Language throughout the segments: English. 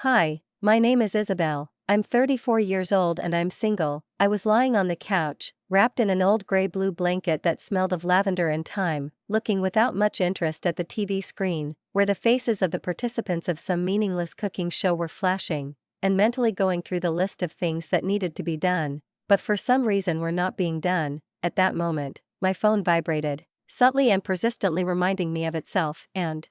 Hi, my name is Isabelle. I'm 34 years old and I'm single. I was lying on the couch, wrapped in an old gray-blue blanket that smelled of lavender and thyme, looking without much interest at the TV screen, where the faces of the participants of some meaningless cooking show were flashing, and mentally going through the list of things that needed to be done, but for some reason were not being done. At that moment, my phone vibrated, subtly and persistently reminding me of itself, and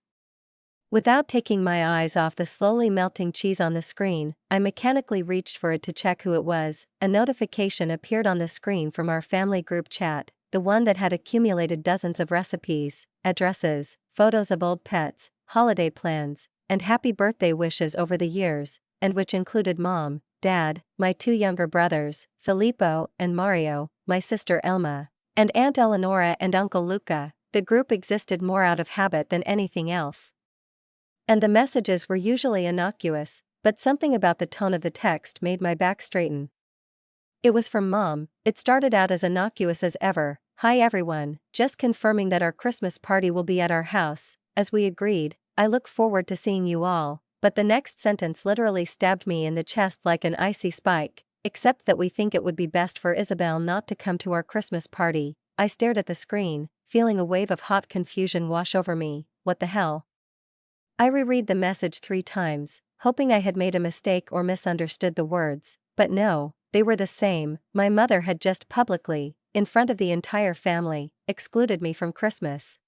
without taking my eyes off the slowly melting cheese on the screen, I mechanically reached for it to check who it was. A notification appeared on the screen from our family group chat, the one that had accumulated dozens of recipes, addresses, photos of old pets, holiday plans, and happy birthday wishes over the years, and which included Mom, Dad, my two younger brothers, Filippo and Mario, my sister Elma, and Aunt Eleonora and Uncle Luca. The group existed more out of habit than anything else. And the messages were usually innocuous, but something about the tone of the text made my back straighten. It was from Mom. It started out as innocuous as ever. "Hi everyone, just confirming that our Christmas party will be at our house, as we agreed. I look forward to seeing you all." But the next sentence literally stabbed me in the chest like an icy spike. "Except that we think it would be best for Isabelle not to come to our Christmas party." I stared at the screen, feeling a wave of hot confusion wash over me. What the hell? I reread the message 3 times, hoping I had made a mistake or misunderstood the words, but no, they were the same. My mother had just publicly, in front of the entire family, excluded me from Christmas.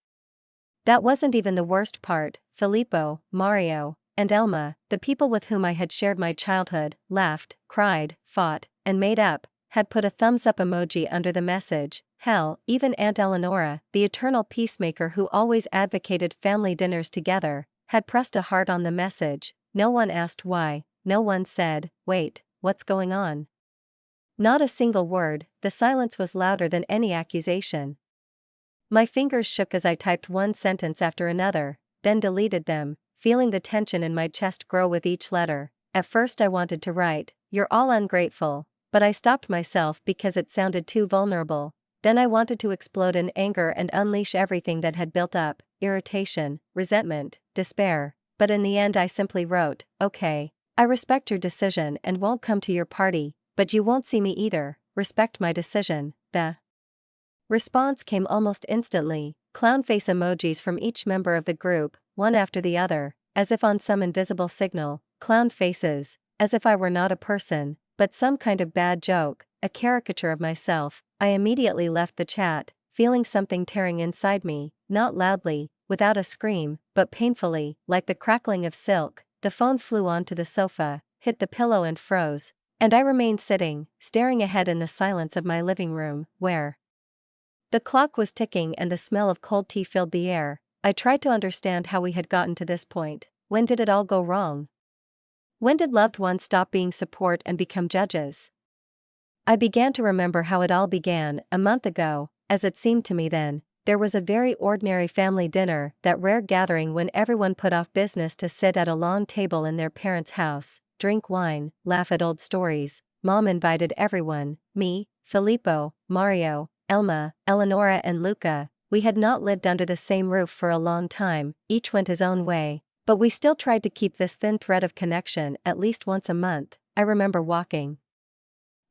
That wasn't even the worst part. Filippo, Mario, and Elma, the people with whom I had shared my childhood, laughed, cried, fought, and made up, had put a thumbs-up emoji under the message. Hell, even Aunt Eleonora, the eternal peacemaker who always advocated family dinners together, had pressed a heart on the message. No one asked why, no one said, "Wait, what's going on?" Not a single word. The silence was louder than any accusation. My fingers shook as I typed one sentence after another, then deleted them, feeling the tension in my chest grow with each letter. At first I wanted to write, "You're all ungrateful," but I stopped myself because it sounded too vulnerable. Then I wanted to explode in anger and unleash everything that had built up, irritation, resentment, despair, but in the end I simply wrote, "Okay, I respect your decision and won't come to your party, but you won't see me either. Respect my decision." The response came almost instantly, clown face emojis from each member of the group, one after the other, as if on some invisible signal. Clown faces, as if I were not a person, but some kind of bad joke, a caricature of myself. I immediately left the chat, feeling something tearing inside me, not loudly, without a scream, but painfully, like the crackling of silk. The phone flew onto the sofa, hit the pillow and froze, and I remained sitting, staring ahead in the silence of my living room, where the clock was ticking and the smell of cold tea filled the air. I tried to understand how we had gotten to this point. When did it all go wrong? When did loved ones stop being support and become judges? I began to remember how it all began. A month ago, as it seemed to me then, there was a very ordinary family dinner, that rare gathering when everyone put off business to sit at a long table in their parents' house, drink wine, laugh at old stories. Mom invited everyone, me, Filippo, Mario, Elma, Eleonora and Luca. We had not lived under the same roof for a long time, each went his own way, but we still tried to keep this thin thread of connection. At least once a month, I remember walking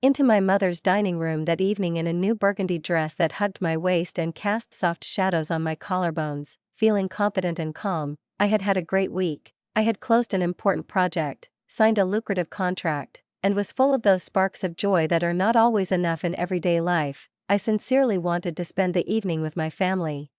into my mother's dining room that evening in a new burgundy dress that hugged my waist and cast soft shadows on my collarbones, feeling confident and calm. I had had a great week. I had closed an important project, signed a lucrative contract, and was full of those sparks of joy that are not always enough in everyday life. I sincerely wanted to spend the evening with my family.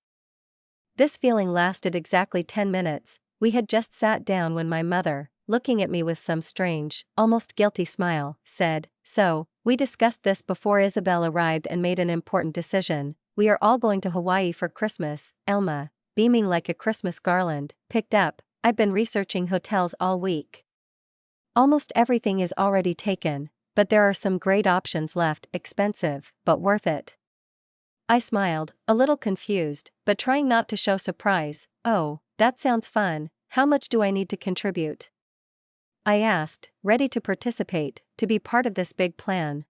This feeling lasted exactly 10 minutes. We had just sat down when my mother, looking at me with some strange, almost guilty smile, said, "So, we discussed this before Isabelle arrived and made an important decision. We are all going to Hawaii for Christmas." Elma, beaming like a Christmas garland, picked up, "I've been researching hotels all week. Almost everything is already taken, but there are some great options left, expensive, but worth it." I smiled, a little confused, but trying not to show surprise. "Oh, that sounds fun. How much do I need to contribute?" I asked, ready to participate, to be part of this big plan.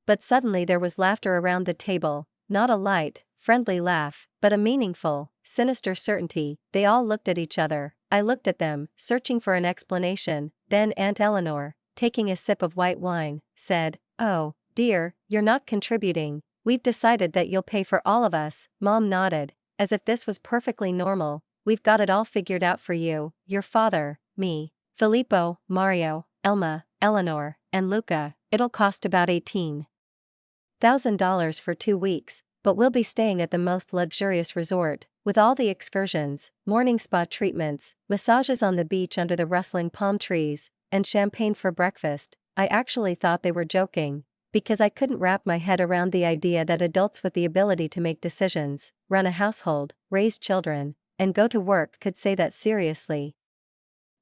But suddenly there was laughter around the table, not a light, friendly laugh, but a meaningful, sinister certainty. They all looked at each other, I looked at them, searching for an explanation, then Aunt Eleanor, taking a sip of white wine, said, "Oh, dear, you're not contributing. We've decided that you'll pay for all of us." Mom nodded, as if this was perfectly normal. "We've got it all figured out for you, your father, me, Filippo, Mario, Elma, Eleanor, and Luca. It'll cost about $18,000 for 2 weeks, but we'll be staying at the most luxurious resort, with all the excursions, morning spa treatments, massages on the beach under the rustling palm trees, and champagne for breakfast." I actually thought they were joking, because I couldn't wrap my head around the idea that adults with the ability to make decisions, run a household, raise children, and go to work could say that seriously.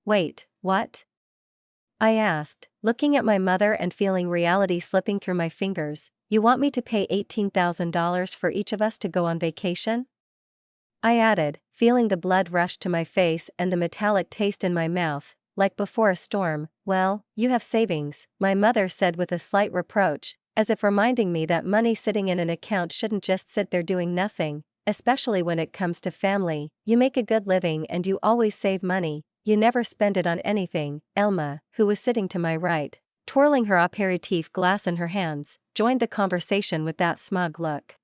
"Wait, what?" I asked, looking at my mother and feeling reality slipping through my fingers. "You want me to pay $18,000 for each of us to go on vacation?" I added, feeling the blood rush to my face and the metallic taste in my mouth, like before a storm. "Well, you have savings," my mother said with a slight reproach, as if reminding me that money sitting in an account shouldn't just sit there doing nothing, especially when it comes to family. "You make a good living and you always save money, you never spend it on anything." Elma, who was sitting to my right, twirling her aperitif glass in her hands, joined the conversation with that smug look.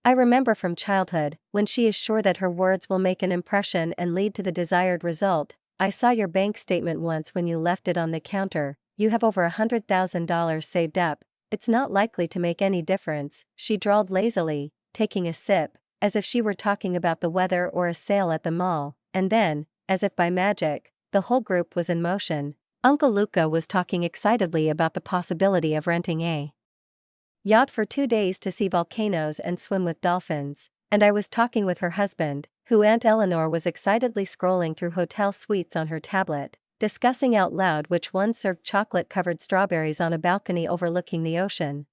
I remember from childhood, when she is sure that her words will make an impression and lead to the desired result. "I saw your bank statement once when you left it on the counter. You have over $100,000 saved up. It's not likely to make any difference," she drawled lazily, taking a sip, as if she were talking about the weather or a sale at the mall, and then, as if by magic, the whole group was in motion. Uncle Luca was talking excitedly about the possibility of renting a yacht for 2 days to see volcanoes and swim with dolphins, and I was talking with her husband, who Aunt Eleanor was excitedly scrolling through hotel suites on her tablet, discussing out loud which one served chocolate-covered strawberries on a balcony overlooking the ocean.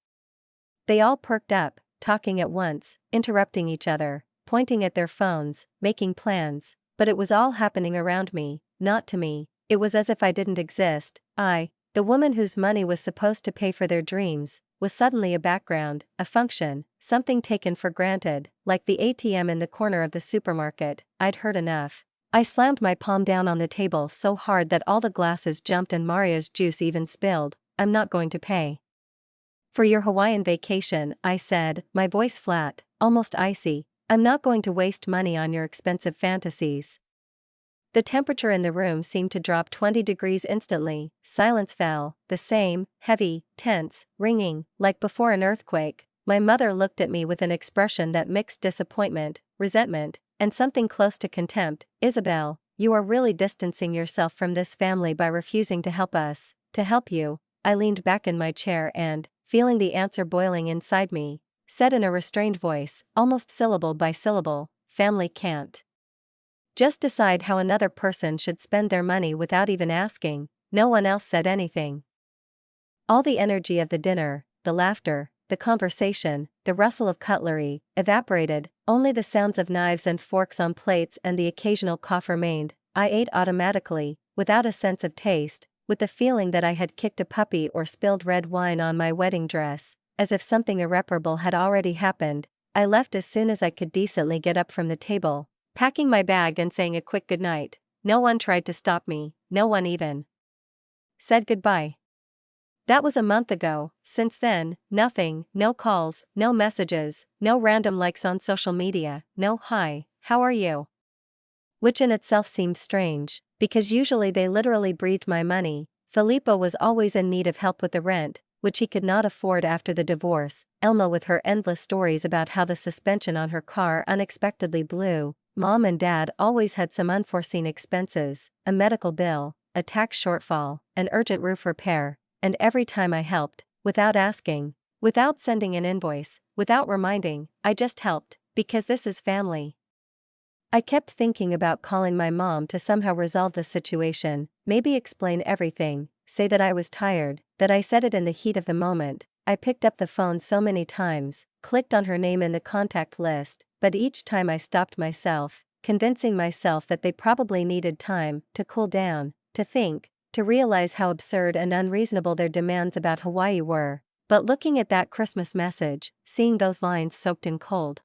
They all perked up, talking at once, interrupting each other, pointing at their phones, making plans, but it was all happening around me, not to me. It was as if I didn't exist. I, the woman whose money was supposed to pay for their dreams, was suddenly a background, a function, something taken for granted, like the ATM in the corner of the supermarket. I'd heard enough. I slammed my palm down on the table so hard that all the glasses jumped and Mario's juice even spilled. "I'm not going to pay for your Hawaiian vacation," I said, my voice flat, almost icy. "I'm not going to waste money on your expensive fantasies." The temperature in the room seemed to drop 20 degrees instantly. Silence fell, the same, heavy, tense, ringing, like before an earthquake. My mother looked at me with an expression that mixed disappointment, resentment, and something close to contempt. "Isabelle, you are really distancing yourself from this family by refusing to help us." "To help you." I leaned back in my chair and, feeling the answer boiling inside me, said in a restrained voice, almost syllable by syllable, "Family can't just decide how another person should spend their money without even asking." No one else said anything. All the energy of the dinner, the laughter, the conversation, the rustle of cutlery, evaporated. Only the sounds of knives and forks on plates and the occasional cough remained. I ate automatically, without a sense of taste, with the feeling that I had kicked a puppy or spilled red wine on my wedding dress, as if something irreparable had already happened. I left as soon as I could decently get up from the table, packing my bag and saying a quick goodnight. No one tried to stop me, no one even said goodbye. That was a month ago. Since then, nothing, no calls, no messages, no random likes on social media, no "Hi, how are you?" Which in itself seemed strange, because usually they literally breathed my money. Filippo was always in need of help with the rent, which he could not afford after the divorce. Elma with her endless stories about how the suspension on her car unexpectedly blew. Mom and Dad always had some unforeseen expenses, a medical bill, a tax shortfall, an urgent roof repair, and every time I helped, without asking, without sending an invoice, without reminding, I just helped, because this is family. I kept thinking about calling my mom to somehow resolve the situation, maybe explain everything, say that I was tired, that I said it in the heat of the moment. I picked up the phone so many times, clicked on her name in the contact list, but each time I stopped myself, convincing myself that they probably needed time to cool down, to think, to realize how absurd and unreasonable their demands about Hawaii were. But looking at that Christmas message, seeing those lines soaked in cold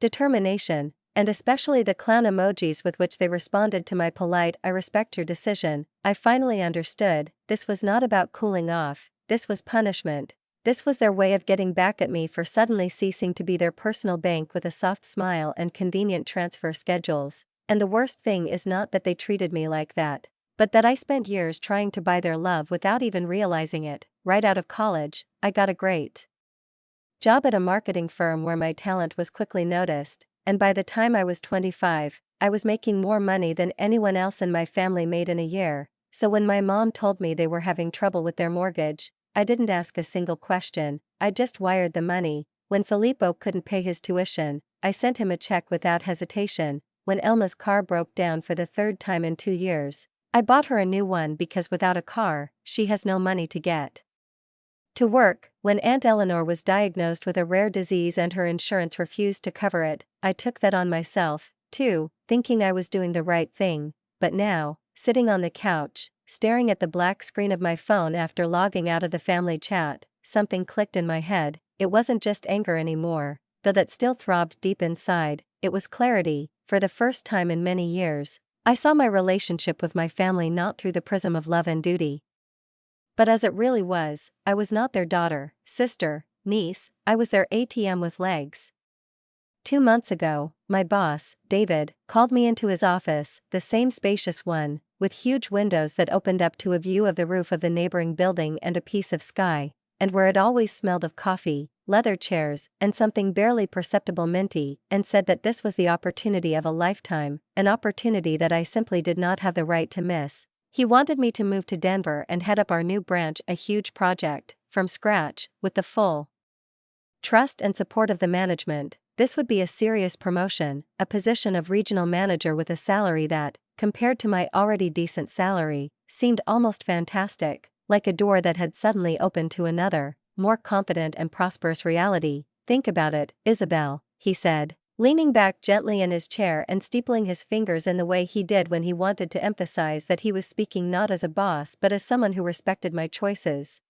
determination, And especially the clown emojis with which they responded to my polite "I respect your decision." I finally understood, this was not about cooling off, this was punishment. This was their way of getting back at me for suddenly ceasing to be their personal bank with a soft smile and convenient transfer schedules. And the worst thing is not that they treated me like that, but that I spent years trying to buy their love without even realizing it. Right out of college, I got a great job at a marketing firm where my talent was quickly noticed, and by the time I was 25, I was making more money than anyone else in my family made in a year. So when my mom told me they were having trouble with their mortgage, I didn't ask a single question, I just wired the money. When Filippo couldn't pay his tuition, I sent him a check without hesitation. When Elma's car broke down for the third time in 2 years, I bought her a new one because without a car, she has no money to get to work. When Aunt Eleanor was diagnosed with a rare disease and her insurance refused to cover it, I took that on myself, too, thinking I was doing the right thing. But now, sitting on the couch, staring at the black screen of my phone after logging out of the family chat, something clicked in my head. It wasn't just anger anymore, though that still throbbed deep inside, it was clarity. For the first time in many years, I saw my relationship with my family not through the prism of love and duty, but as it really was. I was not their daughter, sister, niece, I was their ATM with legs. 2 months ago, my boss, David, called me into his office, the same spacious one, with huge windows that opened up to a view of the roof of the neighboring building and a piece of sky, and where it always smelled of coffee, leather chairs, and something barely perceptible minty, and said that this was the opportunity of a lifetime, an opportunity that I simply did not have the right to miss. He wanted me to move to Denver and head up our new branch, a huge project, from scratch, with the full trust and support of the management. This would be a serious promotion, a position of regional manager with a salary that, compared to my already decent salary, seemed almost fantastic, like a door that had suddenly opened to another, more confident and prosperous reality. Think about it, Isabelle, he said, leaning back gently in his chair and steepling his fingers in the way he did when he wanted to emphasize that he was speaking not as a boss but as someone who respected my choices.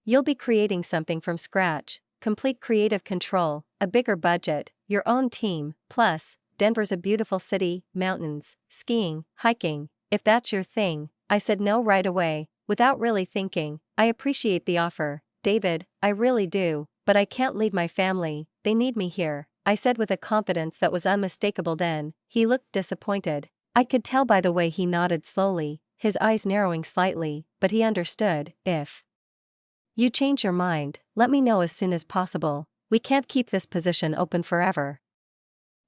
You'll be creating something from scratch, complete creative control, a bigger budget, your own team, plus, Denver's a beautiful city, mountains, skiing, hiking. If that's your thing. I said no right away, without really thinking. I appreciate the offer, David, I really do, but I can't leave my family, they need me here, I said with a confidence that was unmistakable. Then, he looked disappointed. I could tell by the way he nodded slowly, his eyes narrowing slightly, but he understood. If you change your mind, let me know as soon as possible. We can't keep this position open forever.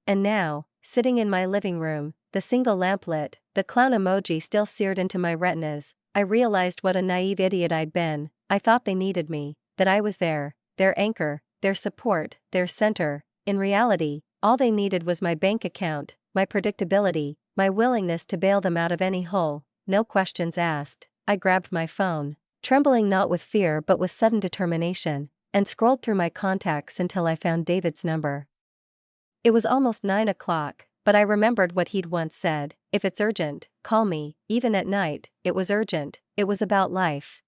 And now, sitting in my living room, the single lamp lit, the clown emoji still seared into my retinas, I realized what a naive idiot I'd been. I thought they needed me, that I was there, their anchor, their support, their center. In reality, all they needed was my bank account, my predictability, my willingness to bail them out of any hole, no questions asked. I grabbed my phone, trembling not with fear but with sudden determination, and scrolled through my contacts until I found David's number. It was almost 9 o'clock, but I remembered what he'd once said, if it's urgent, call me. Even at night, it was urgent, it was about life.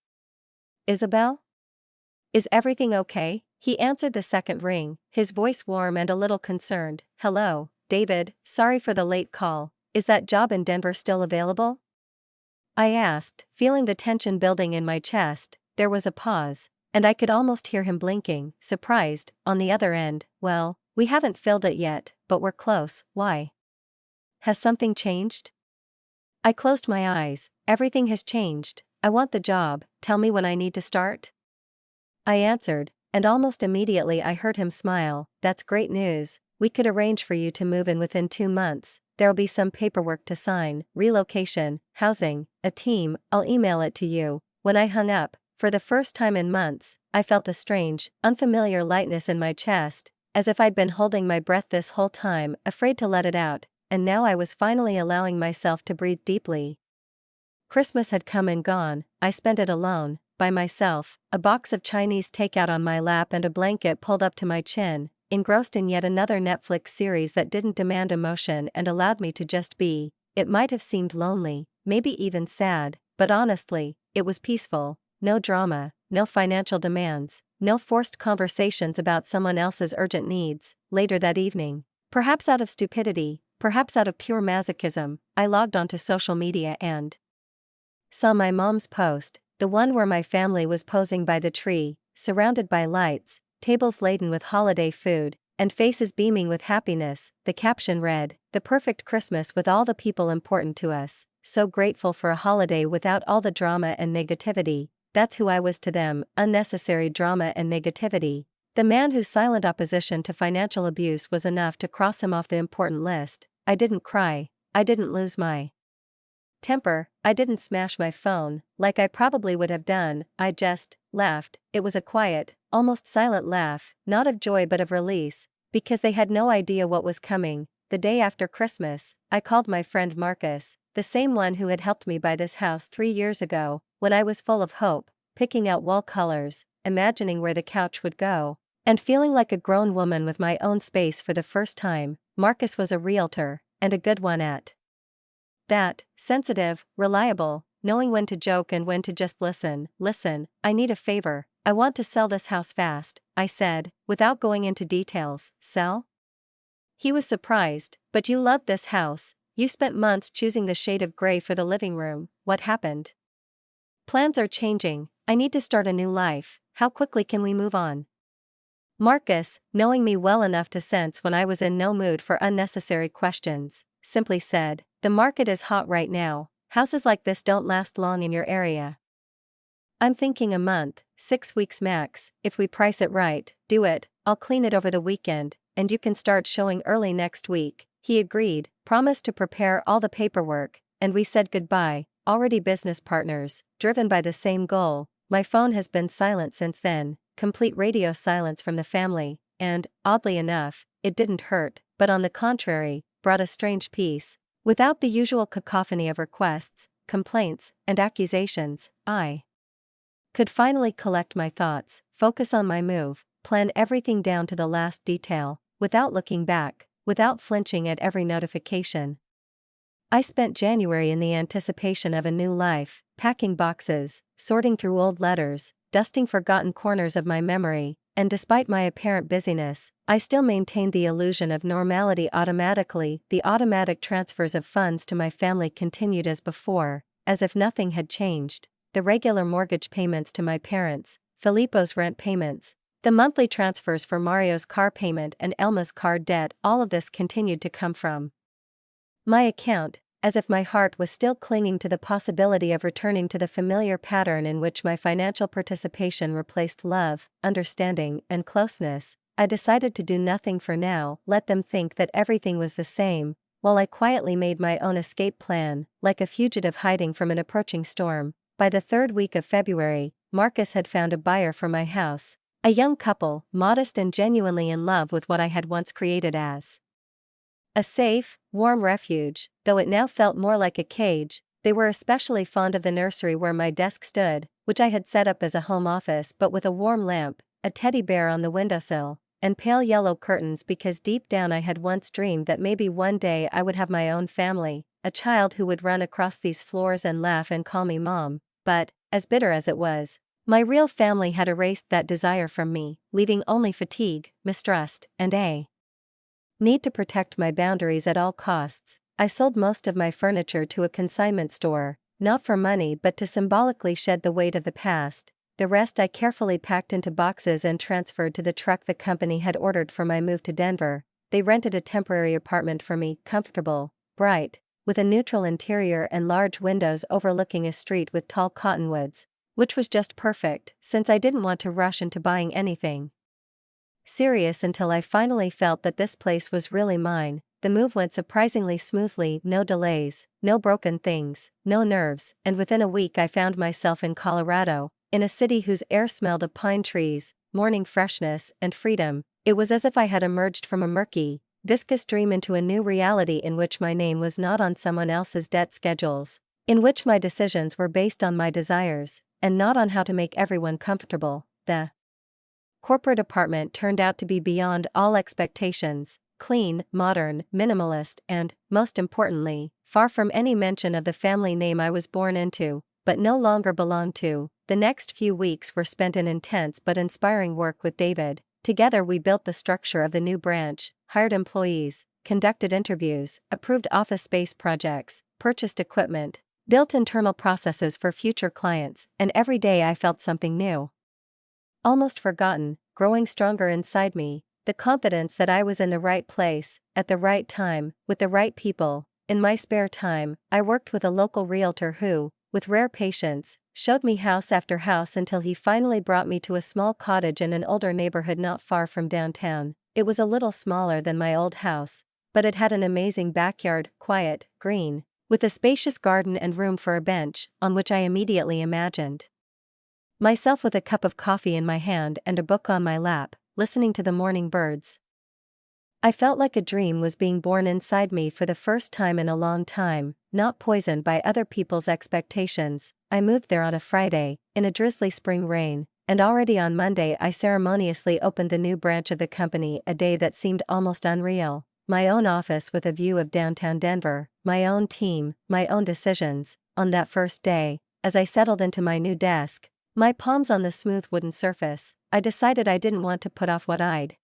Isabelle? Is everything okay? He answered the second ring, his voice warm and a little concerned. Hello, David, sorry for the late call. Is that job in Denver still available? I asked, feeling the tension building in my chest. There was a pause, and I could almost hear him blinking, surprised. On the other end, well, we haven't filled it yet, but we're close. Why? Has something changed? I closed my eyes. Everything has changed. I want the job. Tell me when I need to start. I answered, and almost immediately I heard him smile. That's great news. We could arrange for you to move in within 2 months. There'll be some paperwork to sign, relocation, housing, a team. I'll email it to you. When I hung up, for the first time in months, I felt a strange, unfamiliar lightness in my chest, as if I'd been holding my breath this whole time, afraid to let it out, and now I was finally allowing myself to breathe deeply. Christmas had come and gone. I spent it alone, by myself, a box of Chinese takeout on my lap and a blanket pulled up to my chin, engrossed in yet another Netflix series that didn't demand emotion and allowed me to just be. It might have seemed lonely, maybe even sad, but honestly, it was peaceful. No drama, no financial demands, no forced conversations about someone else's urgent needs. Later that evening, Perhaps out of stupidity, perhaps out of pure masochism, I logged onto social media and saw my mom's post, the one where my family was posing by the tree, surrounded by lights, tables laden with holiday food, and faces beaming with happiness. The caption read, "The perfect Christmas with all the people important to us, so grateful for a holiday without all the drama and negativity." That's who I was to them, unnecessary drama and negativity. The man whose silent opposition to financial abuse was enough to cross him off the important list. I didn't cry, I didn't lose my temper, I didn't smash my phone, like I probably would have done. I just laughed. It was a quiet, almost silent laugh, not of joy but of release, because they had no idea what was coming. The day after Christmas, I called my friend Marcus, the same one who had helped me buy this house 3 years ago, when I was full of hope, picking out wall colors, imagining where the couch would go, and feeling like a grown woman with my own space for the first time. Marcus was a realtor, and a good one at that, sensitive, reliable, knowing when to joke and when to just listen. "Listen, I need a favor. I want to sell this house fast," I said, without going into details. "Sell?" He was surprised. "But you loved this house, you spent months choosing the shade of gray for the living room. What happened?" "Plans are changing, I need to start a new life. How quickly can we move on?" Marcus, knowing me well enough to sense when I was in no mood for unnecessary questions, simply said, "The market is hot right now, houses like this don't last long in your area. I'm thinking a month, 6 weeks max. If we price it right, do it, I'll clean it over the weekend, and you can start showing early next week." He agreed, promised to prepare all the paperwork, and we said goodbye, already business partners, driven by the same goal. My phone has been silent since then, complete radio silence from the family, and, oddly enough, it didn't hurt, but on the contrary, brought a strange peace. Without the usual cacophony of requests, complaints, and accusations, I could finally collect my thoughts, focus on my move, plan everything down to the last detail, without looking back, without flinching at every notification. I spent January in the anticipation of a new life, packing boxes, sorting through old letters, dusting forgotten corners of my memory, and despite my apparent busyness, I still maintained the illusion of normality automatically. The automatic transfers of funds to my family continued as before, as if nothing had changed. The regular mortgage payments to my parents, Filippo's rent payments, the monthly transfers for Mario's car payment and Elma's car debt, all of this continued to come from my account, as if my heart was still clinging to the possibility of returning to the familiar pattern in which my financial participation replaced love, understanding, and closeness. I decided to do nothing for now, let them think that everything was the same, while I quietly made my own escape plan, like a fugitive hiding from an approaching storm. By the 3rd week of February, Marcus had found a buyer for my house, a young couple, modest and genuinely in love with what I had once created as a safe, warm refuge, though it now felt more like a cage. They were especially fond of the nursery where my desk stood, which I had set up as a home office but with a warm lamp, a teddy bear on the windowsill, and pale yellow curtains, because deep down I had once dreamed that maybe one day I would have my own family, a child who would run across these floors and laugh and call me mom. But, as bitter as it was, my real family had erased that desire from me, leaving only fatigue, mistrust, and a need to protect my boundaries at all costs. I sold most of my furniture to a consignment store, not for money but to symbolically shed the weight of the past. The rest I carefully packed into boxes and transferred to the truck the company had ordered for my move to Denver. They rented a temporary apartment for me, comfortable, bright, with a neutral interior and large windows overlooking a street with tall cottonwoods, which was just perfect, since I didn't want to rush into buying anything serious until I finally felt that this place was really mine. The move went surprisingly smoothly, no delays, no broken things, no nerves, and within a week I found myself in Colorado, in a city whose air smelled of pine trees, morning freshness, and freedom. It was as if I had emerged from a murky, viscous dream into a new reality in which my name was not on someone else's debt schedules, in which my decisions were based on my desires, and not on how to make everyone comfortable. The corporate apartment turned out to be beyond all expectations, clean, modern, minimalist, and, most importantly, far from any mention of the family name I was born into, but no longer belonged to. The next few weeks were spent in intense but inspiring work with David. Together we built the structure of the new branch, hired employees, conducted interviews, approved office space projects, purchased equipment, built internal processes for future clients, and every day I felt something new. Almost forgotten, growing stronger inside me, the confidence that I was in the right place, at the right time, with the right people. In my spare time, I worked with a local realtor who, with rare patience, showed me house after house until he finally brought me to a small cottage in an older neighborhood not far from downtown. It was a little smaller than my old house, but it had an amazing backyard, quiet, green, with a spacious garden and room for a bench, on which I immediately imagined myself with a cup of coffee in my hand and a book on my lap, listening to the morning birds. I felt like a dream was being born inside me for the first time in a long time, not poisoned by other people's expectations. I moved there on a Friday, in a drizzly spring rain, and already on Monday I ceremoniously opened the new branch of the company, a day that seemed almost unreal. My own office with a view of downtown Denver, my own team, my own decisions. On that first day, as I settled into my new desk, my palms on the smooth wooden surface, I decided I didn't want to put off what I'd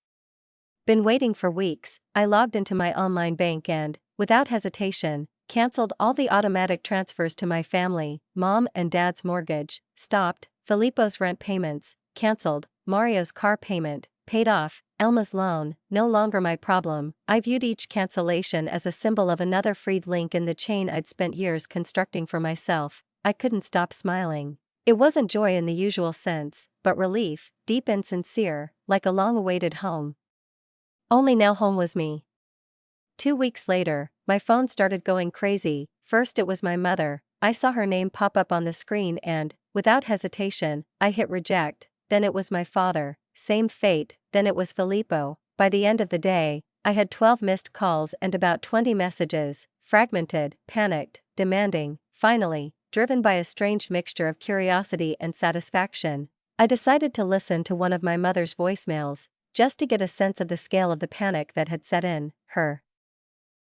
been waiting for weeks. I logged into my online bank and, without hesitation, canceled all the automatic transfers to my family. Mom and Dad's mortgage, stopped, Filippo's rent payments, canceled, Mario's car payment, paid off, Elma's loan, no longer my problem. I viewed each cancellation as a symbol of another freed link in the chain I'd spent years constructing for myself. I couldn't stop smiling. It wasn't joy in the usual sense, but relief, deep and sincere, like a long-awaited home. Only now home was me. 2 weeks later, my phone started going crazy. First it was my mother. I saw her name pop up on the screen and, without hesitation, I hit reject. Then it was my father. Same fate. Then it was Filippo. By the end of the day, I had 12 missed calls and about 20 messages, fragmented, panicked, demanding. Finally, driven by a strange mixture of curiosity and satisfaction, I decided to listen to one of my mother's voicemails, just to get a sense of the scale of the panic that had set in. Her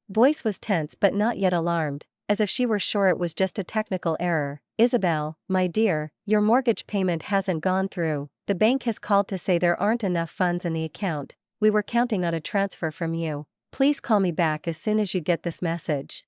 voice was tense but not yet alarmed, as if she were sure it was just a technical error. Isabelle, my dear, your mortgage payment hasn't gone through. The bank has called to say there aren't enough funds in the account. We were counting on a transfer from you. Please call me back as soon as you get this message.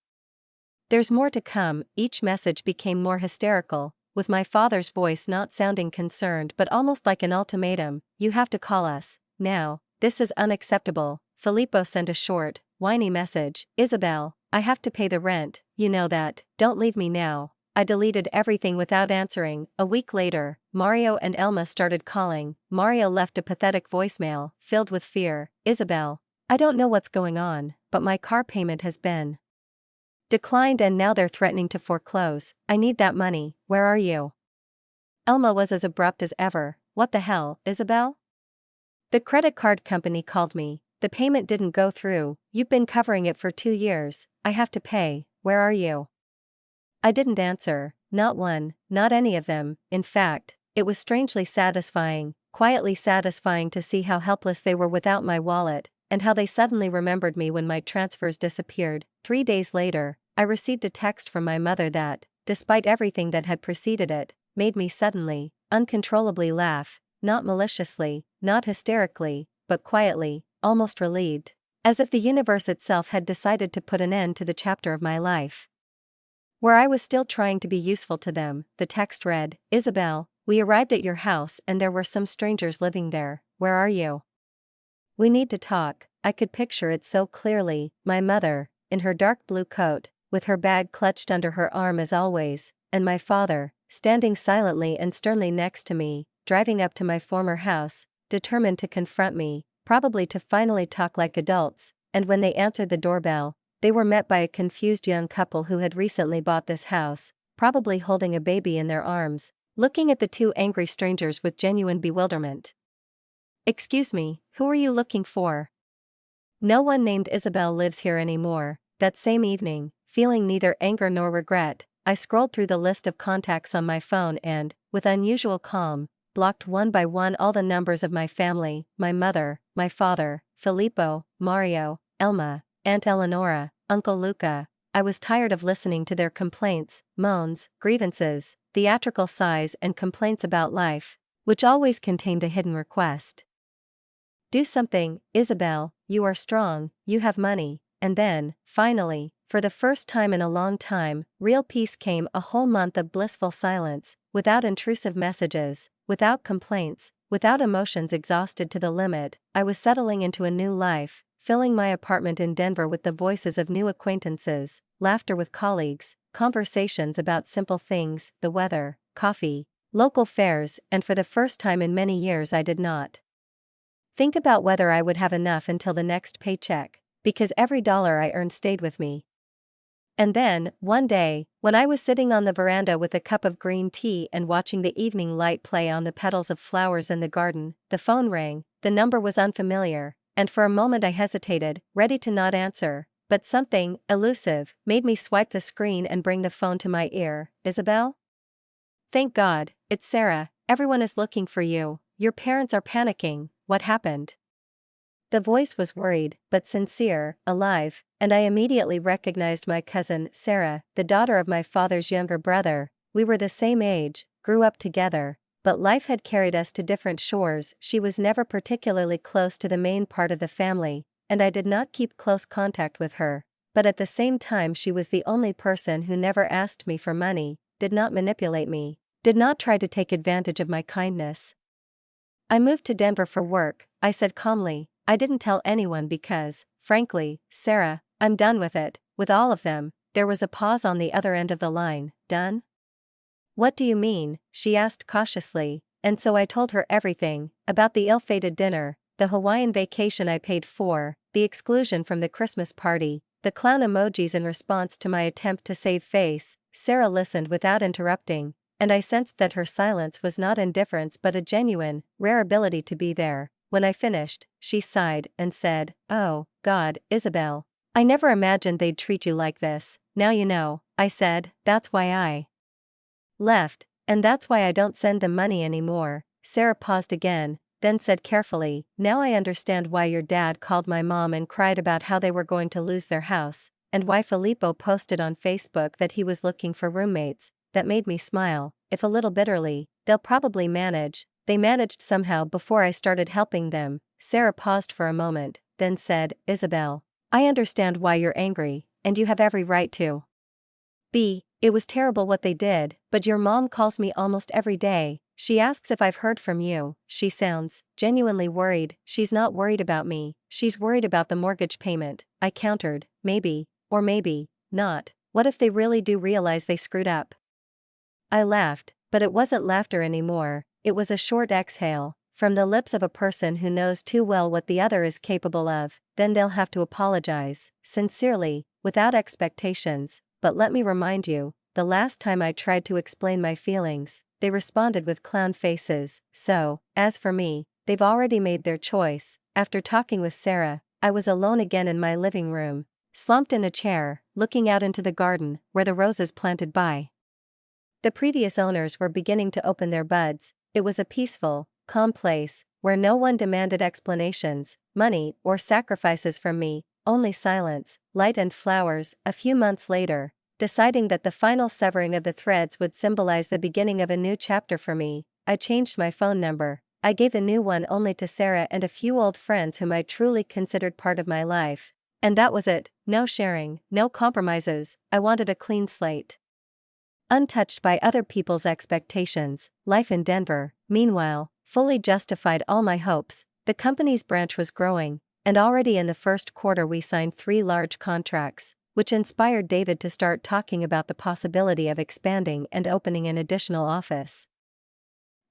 There's more to come. Each message became more hysterical, with my father's voice not sounding concerned but almost like an ultimatum. You have to call us. Now, this is unacceptable. Filippo sent a short, whiny message. Isabelle, I have to pay the rent, you know that. Don't leave me now. I deleted everything without answering. A week later, Mario and Elma started calling. Mario left a pathetic voicemail, filled with fear. Isabelle, I don't know what's going on, but my car payment has been declined and now they're threatening to foreclose. I need that money. Where are you? Elma was as abrupt as ever. What the hell, Isabelle? The credit card company called me. The payment didn't go through. You've been covering it for 2 years. I have to pay. Where are you? I didn't answer. Not one, not any of them. In fact, it was strangely satisfying, quietly satisfying to see how helpless they were without my wallet, and how they suddenly remembered me when my transfers disappeared. 3 days later, I received a text from my mother that, despite everything that had preceded it, made me suddenly, uncontrollably laugh, not maliciously, not hysterically, but quietly, almost relieved, as if the universe itself had decided to put an end to the chapter of my life where I was still trying to be useful to them. The text read, Isabelle, we arrived at your house and there were some strangers living there. Where are you? We need to talk. I could picture it so clearly. My mother, in her dark blue coat, with her bag clutched under her arm as always, and my father, standing silently and sternly next to me, driving up to my former house, determined to confront me, probably to finally talk like adults. And when they answered the doorbell, they were met by a confused young couple who had recently bought this house, probably holding a baby in their arms, looking at the two angry strangers with genuine bewilderment. Excuse me, who are you looking for? No one named Isabelle lives here anymore. That same evening, feeling neither anger nor regret, I scrolled through the list of contacts on my phone and, with unusual calm, blocked one by one all the numbers of my family, my mother, my father, Filippo, Mario, Elma, Aunt Eleonora, Uncle Luca. I was tired of listening to their complaints, moans, grievances, theatrical sighs and complaints about life, which always contained a hidden request. Do something, Isabelle, you are strong, you have money. And then, finally, for the first time in a long time, real peace came. A whole month of blissful silence, without intrusive messages, without complaints, without emotions exhausted to the limit. I was settling into a new life, filling my apartment in Denver with the voices of new acquaintances, laughter with colleagues, conversations about simple things, the weather, coffee, local fairs, and for the first time in many years I did not think about whether I would have enough until the next paycheck, because every dollar I earned stayed with me. And then, one day, when I was sitting on the veranda with a cup of green tea and watching the evening light play on the petals of flowers in the garden, the phone rang. The number was unfamiliar, and for a moment I hesitated, ready to not answer, but something, elusive, made me swipe the screen and bring the phone to my ear. Isabelle? Thank God, it's Sarah. Everyone is looking for you. Your parents are panicking. What happened? The voice was worried, but sincere, alive, and I immediately recognized my cousin, Sarah, the daughter of my father's younger brother. We were the same age, grew up together, but life had carried us to different shores. She was never particularly close to the main part of the family, and I did not keep close contact with her. But at the same time she was the only person who never asked me for money, did not manipulate me, did not try to take advantage of my kindness. I moved to Denver for work, I said calmly. I didn't tell anyone because, frankly, Sarah, I'm done with it, with all of them. There was a pause on the other end of the line. Done? What do you mean? She asked cautiously, and so I told her everything, about the ill-fated dinner, the Hawaiian vacation I paid for, the exclusion from the Christmas party, the clown emojis in response to my attempt to save face. Sarah listened without interrupting, and I sensed that her silence was not indifference but a genuine, rare ability to be there. When I finished, she sighed and said, "Oh, God, Isabelle. I never imagined they'd treat you like this. Now you know," I said. "That's why I left, and that's why I don't send them money anymore." Sarah paused again, then said carefully, "Now I understand why your dad called my mom and cried about how they were going to lose their house, and why Filippo posted on Facebook that he was looking for roommates." That made me smile, if a little bitterly. They'll probably manage. They managed somehow before I started helping them. Sarah paused for a moment, then said, "Isabelle, I understand why you're angry, and you have every right to be. It was terrible what they did, but your mom calls me almost every day. She asks if I've heard from you." She sounds genuinely worried. "She's not worried about me, she's worried about the mortgage payment," I countered. "Maybe, or maybe not. What if they really do realize they screwed up?" I laughed, but it wasn't laughter anymore, it was a short exhale, from the lips of a person who knows too well what the other is capable of. "Then they'll have to apologize, sincerely, without expectations. But let me remind you, the last time I tried to explain my feelings, they responded with clown faces. So, as for me, they've already made their choice." After talking with Sarah, I was alone again in my living room, slumped in a chair, looking out into the garden, where the roses planted by the previous owners were beginning to open their buds. It was a peaceful, calm place, where no one demanded explanations, money, or sacrifices from me, only silence, light and flowers. A few months later, deciding that the final severing of the threads would symbolize the beginning of a new chapter for me, I changed my phone number. I gave the new one only to Sarah and a few old friends whom I truly considered part of my life. And that was it. No sharing, no compromises. I wanted a clean slate, untouched by other people's expectations. Life in Denver, meanwhile, fully justified all my hopes. The company's branch was growing, and already in the first quarter we signed 3 large contracts, which inspired David to start talking about the possibility of expanding and opening an additional office.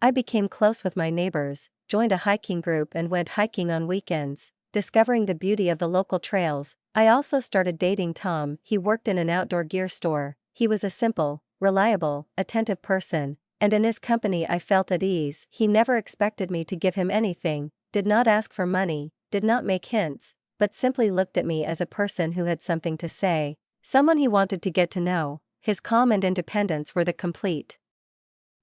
I became close with my neighbors, joined a hiking group and went hiking on weekends, discovering the beauty of the local trails. I also started dating Tom. He worked in an outdoor gear store. He was a simple, reliable, attentive person, and in his company I felt at ease. He never expected me to give him anything, did not ask for money, did not make hints, but simply looked at me as a person who had something to say, someone he wanted to get to know. His calm and independence were the complete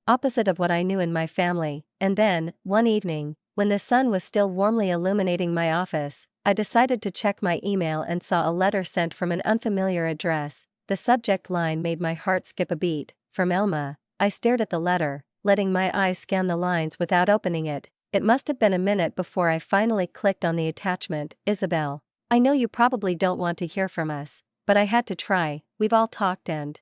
opposite of what I knew in my family. And then, one evening, when the sun was still warmly illuminating my office, I decided to check my email and saw a letter sent from an unfamiliar address. The subject line made my heart skip a beat. From Elma. I stared at the letter, letting my eyes scan the lines without opening it. It must have been a minute before I finally clicked on the attachment. Isabelle, I know you probably don't want to hear from us, but I had to try. We've all talked and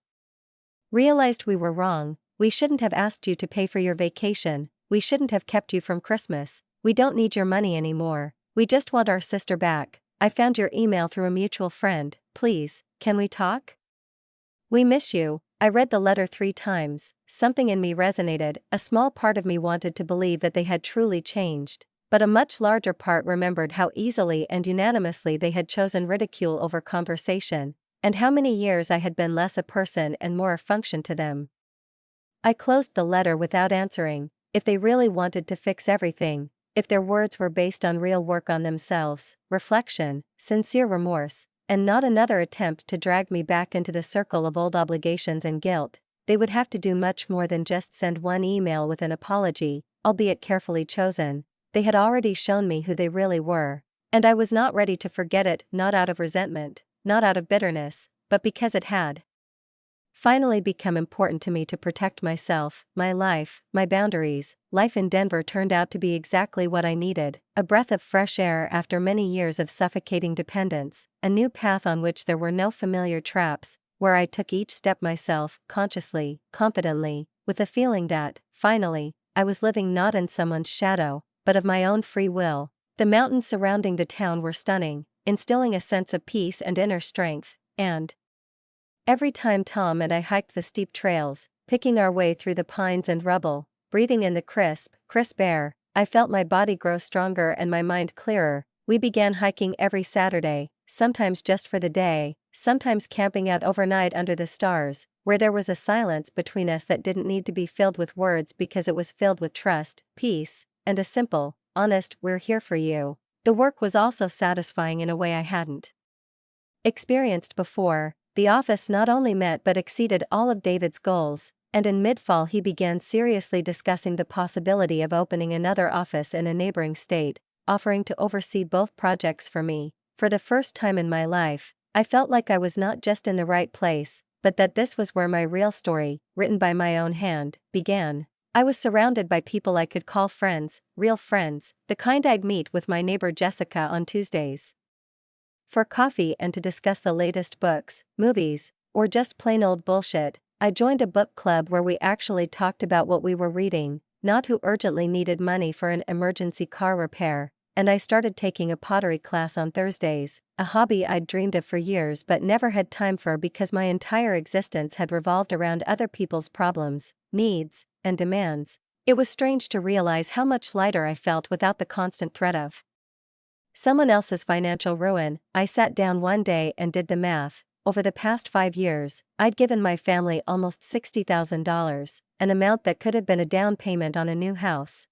realized we were wrong. We shouldn't have asked you to pay for your vacation. We shouldn't have kept you from Christmas. We don't need your money anymore. We just want our sister back. I found your email through a mutual friend. Please, can we talk? We miss you. I read the letter 3 times. Something in me resonated. A small part of me wanted to believe that they had truly changed, but a much larger part remembered how easily and unanimously they had chosen ridicule over conversation, and how many years I had been less a person and more a function to them. I closed the letter without answering. If they really wanted to fix everything, if their words were based on real work on themselves, reflection, sincere remorse, and not another attempt to drag me back into the circle of old obligations and guilt, they would have to do much more than just send one email with an apology, albeit carefully chosen. They had already shown me who they really were, and I was not ready to forget it, not out of resentment, not out of bitterness, but because it had finally become important to me to protect myself, my life, my boundaries. Life in Denver turned out to be exactly what I needed, a breath of fresh air after many years of suffocating dependence, a new path on which there were no familiar traps, where I took each step myself, consciously, confidently, with a feeling that, finally, I was living not in someone's shadow, but of my own free will. The mountains surrounding the town were stunning, instilling a sense of peace and inner strength, and every time Tom and I hiked the steep trails, picking our way through the pines and rubble, breathing in the crisp air, I felt my body grow stronger and my mind clearer. We began hiking every Saturday, sometimes just for the day, sometimes camping out overnight under the stars, where there was a silence between us that didn't need to be filled with words because it was filled with trust, peace, and a simple, honest, "We're here for you." The work was also satisfying in a way I hadn't experienced before. The office not only met but exceeded all of David's goals, and in mid-fall he began seriously discussing the possibility of opening another office in a neighboring state, offering to oversee both projects for me. For the first time in my life, I felt like I was not just in the right place, but that this was where my real story, written by my own hand, began. I was surrounded by people I could call friends, real friends, the kind I'd meet with my neighbor Jessica on Tuesdays for coffee and to discuss the latest books, movies, or just plain old bullshit. I joined a book club where we actually talked about what we were reading, not who urgently needed money for an emergency car repair, and I started taking a pottery class on Thursdays, a hobby I'd dreamed of for years but never had time for because my entire existence had revolved around other people's problems, needs, and demands. It was strange to realize how much lighter I felt without the constant threat of someone else's financial ruin. I sat down one day and did the math. Over the past 5 years, I'd given my family almost $60,000, an amount that could have been a down payment on a new house,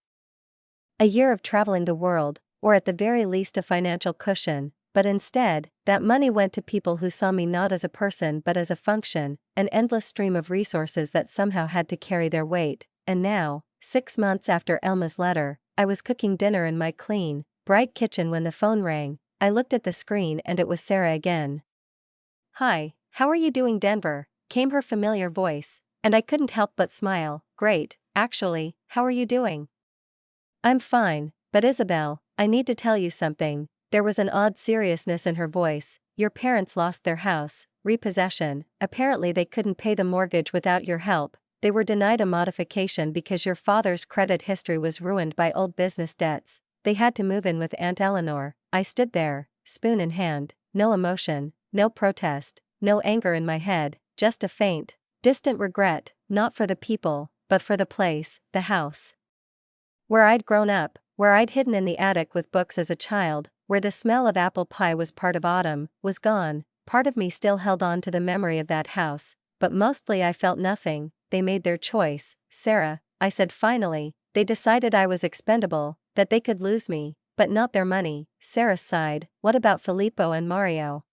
a year of traveling the world, or at the very least a financial cushion, but instead, that money went to people who saw me not as a person but as a function, an endless stream of resources that somehow had to carry their weight. And now, 6 months after Elma's letter, I was cooking dinner in my clean, bright kitchen when the phone rang. I looked at the screen and it was Sarah again. "Hi, how are you doing, Denver?" came her familiar voice, and I couldn't help but smile. "Great, actually, how are you doing?" "I'm fine, but Isabelle, I need to tell you something." There was an odd seriousness in her voice. "Your parents lost their house, repossession. Apparently they couldn't pay the mortgage without your help. They were denied a modification because your father's credit history was ruined by old business debts. They had to move in with Aunt Eleanor." I stood there, spoon in hand, no emotion, no protest, no anger in my head, just a faint, distant regret, not for the people, but for the place, the house where I'd grown up, where I'd hidden in the attic with books as a child, where the smell of apple pie was part of autumn, was gone. Part of me still held on to the memory of that house, but mostly I felt nothing. "They made their choice, Sarah," I said finally. "They decided I was expendable, that they could lose me, but not their money." Sarah sighed. "What about Filippo and Mario?"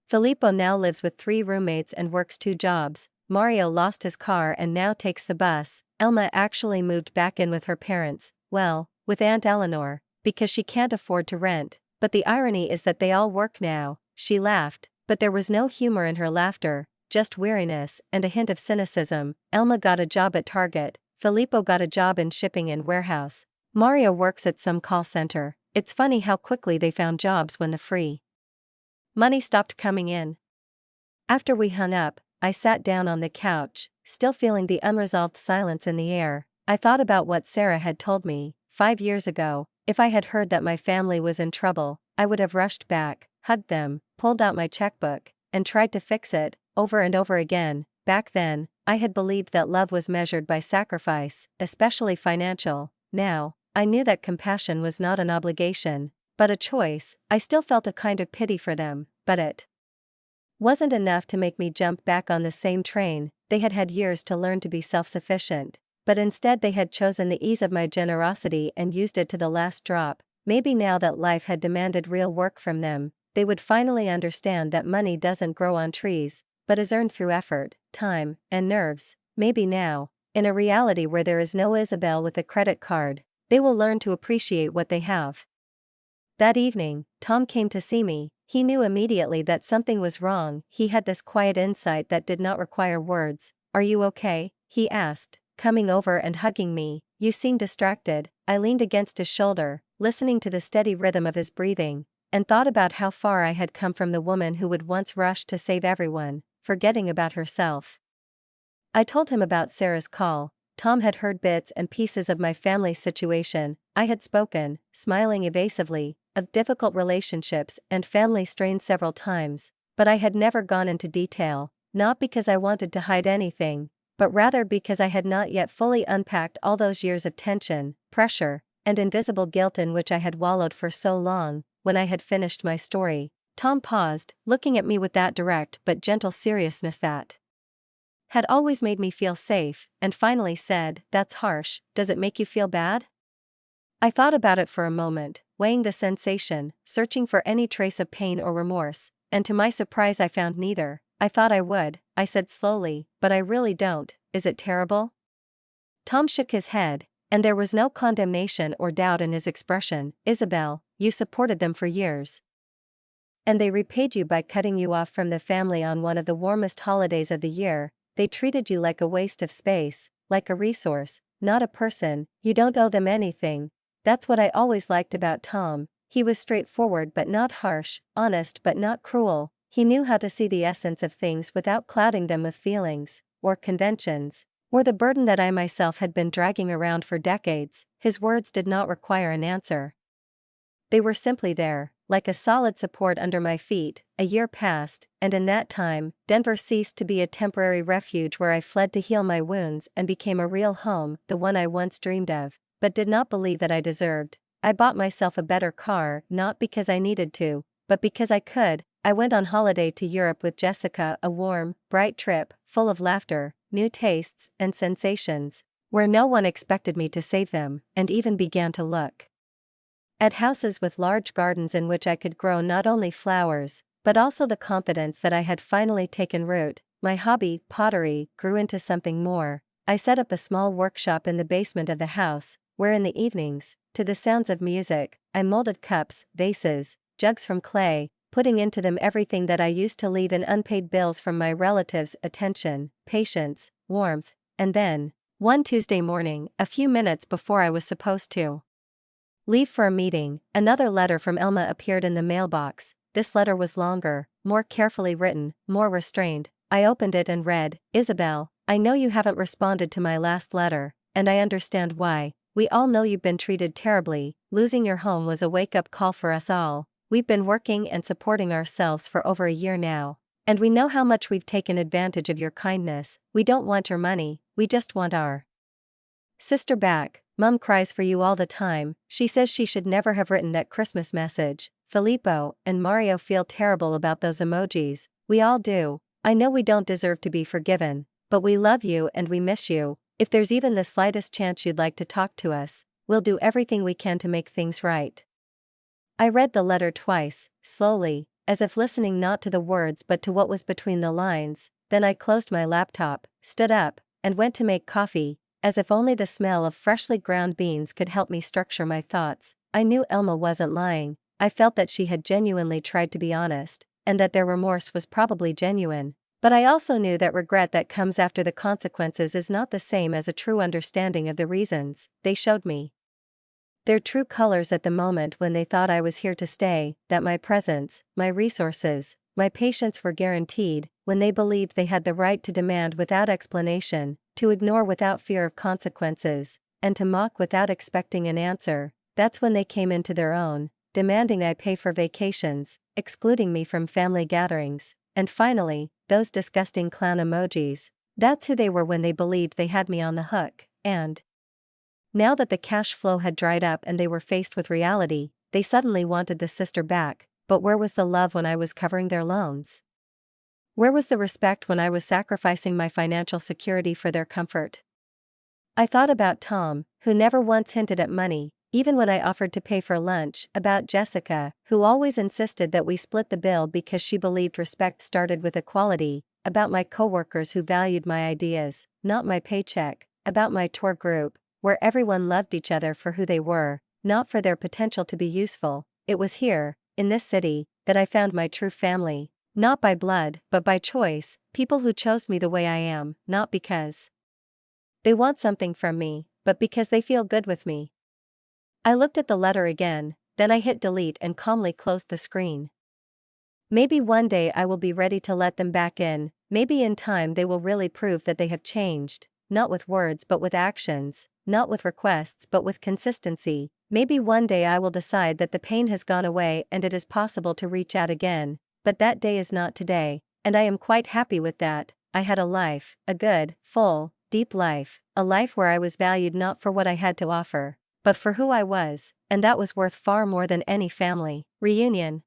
"Filippo now lives with 3 roommates and works 2 jobs. Mario lost his car and now takes the bus. Elma actually moved back in with her parents, well, with Aunt Eleanor, because she can't afford to rent. But the irony is that they all work now." She laughed, but there was no humor in her laughter, just weariness and a hint of cynicism. "Elma got a job at Target, Filippo got a job in shipping and warehouse. Mario works at some call center. It's funny how quickly they found jobs when the free money stopped coming in. After we hung up, I sat down on the couch, still feeling the unresolved silence in the air. I thought about what Sarah had told me 5 years ago. If I had heard that my family was in trouble, I would have rushed back, hugged them, pulled out my checkbook, and tried to fix it, over and over again. Back then, I had believed that love was measured by sacrifice, especially financial. Now, I knew that compassion was not an obligation, but a choice. I still felt a kind of pity for them, but it wasn't enough to make me jump back on the same train. They had had years to learn to be self-sufficient, but instead they had chosen the ease of my generosity and used it to the last drop. Maybe now that life had demanded real work from them, they would finally understand that money doesn't grow on trees, but is earned through effort, time, and nerves. Maybe now, in a reality where there is no Isabelle with a credit card, they will learn to appreciate what they have. That evening, Tom came to see me. He knew immediately that something was wrong. He had this quiet insight that did not require words. "Are you okay?" he asked, coming over and hugging me. "You seem distracted." I leaned against his shoulder, listening to the steady rhythm of his breathing, and thought about how far I had come from the woman who would once rush to save everyone, forgetting about herself. I told him about Sarah's call. Tom had heard bits and pieces of my family's situation. I had spoken, smiling evasively, of difficult relationships and family strain several times, but I had never gone into detail, not because I wanted to hide anything, but rather because I had not yet fully unpacked all those years of tension, pressure, and invisible guilt in which I had wallowed for so long. When I had finished my story, Tom paused, looking at me with that direct but gentle seriousness that had always made me feel safe, and finally said, "That's harsh. Does it make you feel bad?" I thought about it for a moment, weighing the sensation, searching for any trace of pain or remorse, and to my surprise I found neither. "I thought I would," I said slowly, "but I really don't." "Is it terrible?" Tom shook his head, and there was no condemnation or doubt in his expression. "Isabelle, you supported them for years. And they repaid you by cutting you off from the family on one of the warmest holidays of the year. They treated you like a waste of space, like a resource, not a person. You don't owe them anything." That's what I always liked about Tom. He was straightforward but not harsh, honest but not cruel. He knew how to see the essence of things without clouding them with feelings, or conventions, or the burden that I myself had been dragging around for decades. His words did not require an answer. They were simply there, like a solid support under my feet. A year passed, and in that time, Denver ceased to be a temporary refuge where I fled to heal my wounds and became a real home, the one I once dreamed of, but did not believe that I deserved. I bought myself a better car, not because I needed to, but because I could. I went on holiday to Europe with Jessica, a warm, bright trip, full of laughter, new tastes, and sensations, where no one expected me to save them, and even began to look at houses with large gardens in which I could grow not only flowers, but also the confidence that I had finally taken root. My hobby, pottery, grew into something more. I set up a small workshop in the basement of the house, where in the evenings, to the sounds of music, I molded cups, vases, jugs from clay, putting into them everything that I used to leave in unpaid bills from my relatives: attention, patience, warmth. And then, one Tuesday morning, a few minutes before I was supposed to leave for a meeting, another letter from Elma appeared in the mailbox. This letter was longer, more carefully written, more restrained. I opened it and read, "Isabelle, I know you haven't responded to my last letter, and I understand why. We all know you've been treated terribly. Losing your home was a wake-up call for us all. We've been working and supporting ourselves for over a year now, and we know how much we've taken advantage of your kindness. We don't want your money, we just want our sister back. Mom cries for you all the time. She says she should never have written that Christmas message. Filippo and Mario feel terrible about those emojis. We all do. I know we don't deserve to be forgiven, but we love you and we miss you. If there's even the slightest chance you'd like to talk to us, we'll do everything we can to make things right." I read the letter twice, slowly, as if listening not to the words but to what was between the lines. Then I closed my laptop, stood up, and went to make coffee, as if only the smell of freshly ground beans could help me structure my thoughts. I knew Elma wasn't lying. I felt that she had genuinely tried to be honest, and that their remorse was probably genuine. But I also knew that regret that comes after the consequences is not the same as a true understanding of the reasons. They showed me Their true colors at the moment when they thought I was here to stay, that my presence, my resources, my patience were guaranteed, when they believed they had the right to demand without explanation, to ignore without fear of consequences, and to mock without expecting an answer. That's when they came into their own, demanding I pay for vacations, excluding me from family gatherings, and finally, those disgusting clown emojis. That's who they were when they believed they had me on the hook, and now that the cash flow had dried up and they were faced with reality, they suddenly wanted the sister back. But where was the love when I was covering their loans? Where was the respect when I was sacrificing my financial security for their comfort? I thought about Tom, who never once hinted at money, even when I offered to pay for lunch, about Jessica, who always insisted that we split the bill because she believed respect started with equality, about my coworkers who valued my ideas, not my paycheck, about my tour group, where everyone loved each other for who they were, not for their potential to be useful. It was here, in this city, that I found my true family, not by blood, but by choice, people who chose me the way I am, not because they want something from me, but because they feel good with me. I looked at the letter again, then I hit delete and calmly closed the screen. Maybe one day I will be ready to let them back in, maybe in time they will really prove that they have changed, not with words but with actions, not with requests but with consistency. Maybe one day I will decide that the pain has gone away and it is possible to reach out again, but that day is not today, and I am quite happy with that. I had a life, a good, full, deep life, a life where I was valued not for what I had to offer, but for who I was, and that was worth far more than any family reunion.